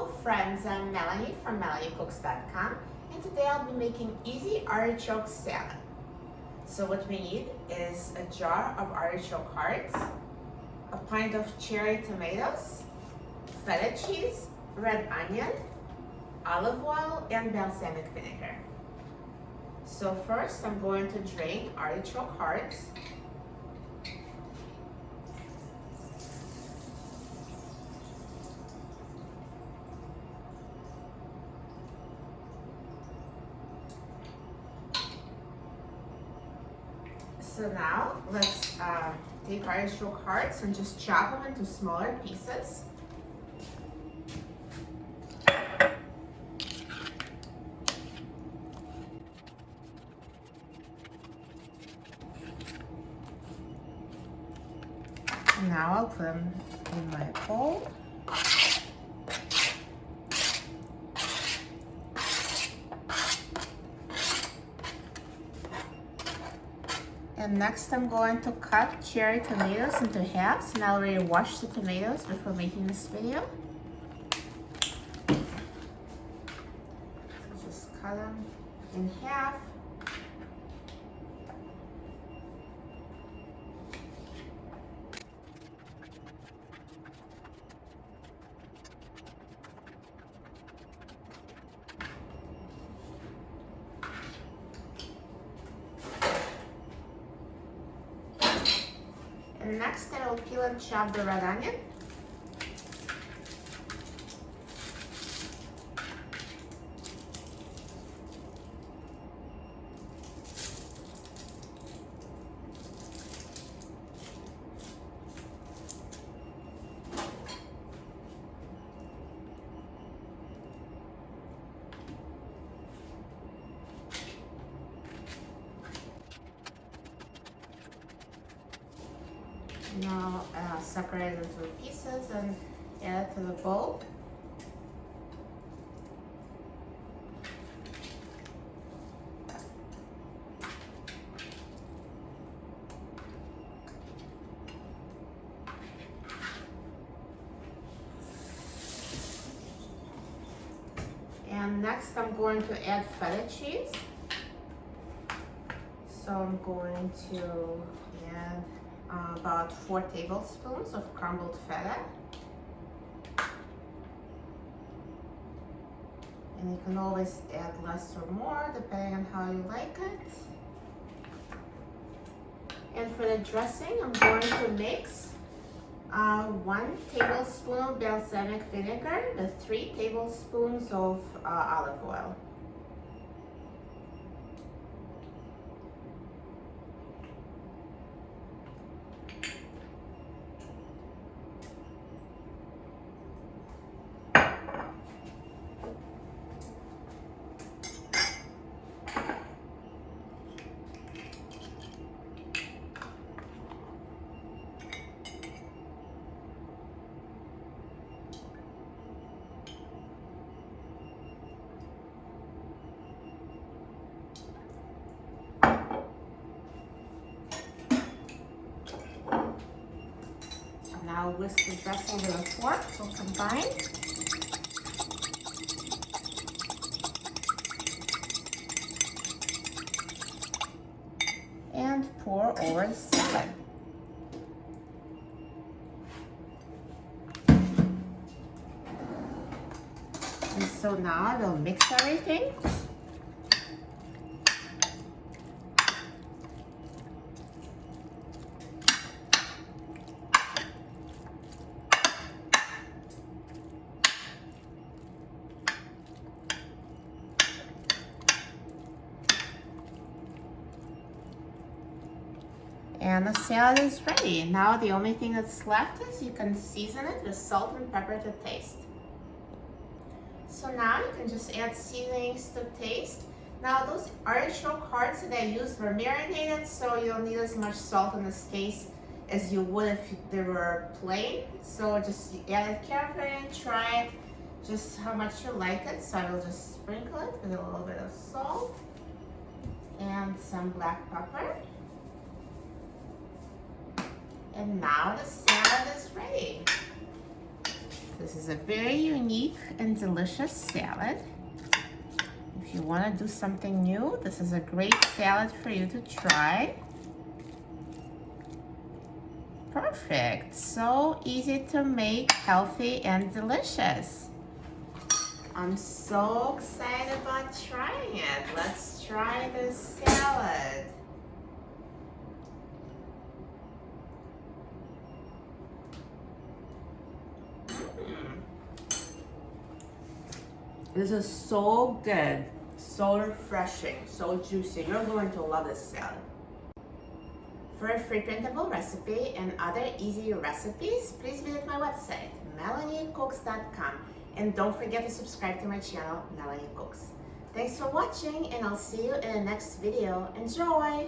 Hello friends, I'm Melanie from MelanieCooks.com, and today I'll be making easy artichoke salad. So what we need is a jar of artichoke hearts, a pint of cherry tomatoes, feta cheese, red onion, olive oil, and balsamic vinegar. So first I'm going to drain artichoke hearts. So now let's take artichoke hearts and just chop them into smaller pieces. And now I'll put them in my bowl. And next I'm going to cut cherry tomatoes into halves, and I already washed the tomatoes before making this video. So just cut them in half. And next I will peel and chop the red onion. Now separate it into pieces and add it to the bowl. And next I'm going to add feta cheese. So I'm going to add about 4 tablespoons of crumbled feta. And you can always add less or more depending on how you like it. And for the dressing, I'm going to mix 1 tablespoon of balsamic vinegar with 3 tablespoons of olive oil. Now whisk the dressing with a fork to combine. And pour over the salad. And so now I will mix everything. And the salad is ready. Now the only thing that's left is you can season it with salt and pepper to taste. So now you can just add seasonings to taste. Now those artichoke hearts that I used were marinated, so you don't need as much salt in this case as you would if they were plain. So just add it carefully and try it just how much you like it. So I will just sprinkle it with a little bit of salt and some black pepper. And now the salad is ready. This is a very unique and delicious salad. If you want to do something new, this is a great salad for you to try. Perfect. So easy to make, healthy and delicious. I'm so excited about trying it. Let's try this salad. This is so good, so refreshing, so juicy. You're going to love this salad. For a free printable recipe and other easy recipes, please visit my website, melaniecooks.com. And don't forget to subscribe to my channel, Melanie Cooks. Thanks for watching, and I'll see you in the next video. Enjoy!